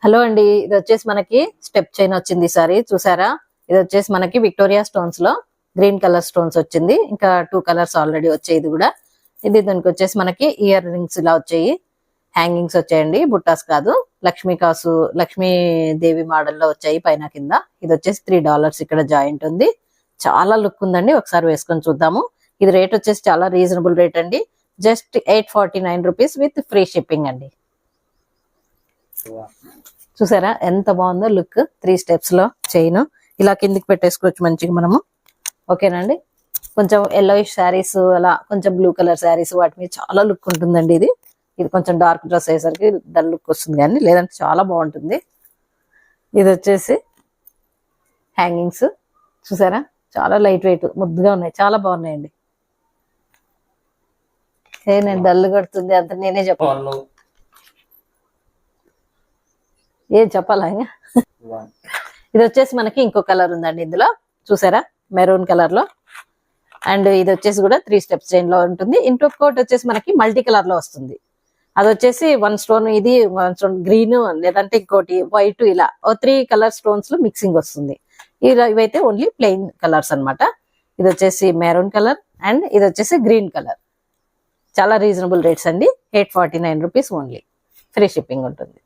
Hello అండి, ఇది వచ్చేసి మనకి స్టెప్ చైన్ వచ్చింది ఈసారి చూసారా. ఇది వచ్చేసి మనకి విక్టోరియా స్టోన్స్ లో గ్రీన్ కలర్ స్టోన్స్ వచ్చింది. ఇంకా 2 కలర్స్ ఆల్రెడీ వచ్చాయి. ఇది కూడా దానికి వచ్చేసి మనకి ఇయర్ రింగ్స్ ఇలా వచ్చాయి, హ్యాంగింగ్స్ వచ్చాయండి, బుట్టాస్ కాదు. లక్ష్మీదేవి మోడల్లో వచ్చాయి పైన కింద. ఇది వచ్చేసి $3 ఇక్కడ జాయింట్ ఉంది. చాలా లుక్ ఉందండి, ఒకసారి వేసుకొని చూద్దాము. ఇది రేట్ వచ్చేసి చాలా రీజనబుల్ రేట్ అండి, just 849 rupees with free shipping అండి. చూసారా ఎంత బాగుందో లుక్. 3 స్టెప్స్ లో చైన్ ఇలా కిందికి పెట్టేసుకోవచ్చు మంచిగా మనము. ఓకేనండి. కొంచెం ఎల్లోయిష్ శారీస్, అలా కొంచెం బ్లూ కలర్ శారీస్, వాటి మీద చాలా లుక్ ఉంటుందండి. ఇది కొంచెం డార్క్ డ్రెస్ అయ్యేసరికి డల్ లుక్ వస్తుంది, కానీ లేదంటే చాలా బాగుంటుంది. ఇది వచ్చేసి హ్యాంగింగ్స్ చూసారా, చాలా లైట్ వెయిట్ ముద్దుగా ఉన్నాయి, చాలా బాగున్నాయండి. నేను డల్ కొడుతుంది అంత నేనే చెప్పాను, ఏం చెప్పాలా. ఇది వచ్చేసి మనకి ఇంకో కలర్ ఉందండి ఇందులో, చూసారా, మెరూన్ కలర్ లో. అండ్ ఇది వచ్చేసి కూడా 3 స్టెప్స్ చైన్ లో ఉంటుంది. ఇంకొకటి వచ్చేసి మనకి మల్టీ కలర్ లో వస్తుంది. అది వచ్చేసి 1 స్టోన్, ఇది 1 స్టోన్ గ్రీన్, లేదంటే ఇంకోటి వైట్, ఇలా 3 కలర్ స్టోన్స్ లో మిక్సింగ్ వస్తుంది. ఇవైతే ఓన్లీ ప్లెయిన్ కలర్స్ అన్నమాట. ఇది వచ్చేసి మెరూన్ కలర్ అండ్ ఇది వచ్చేసి గ్రీన్ కలర్. చాలా రీజనబుల్ రేట్స్ అండి, 849 రూపీస్ ఓన్లీ, ఫ్రీ షిప్పింగ్ ఉంటుంది.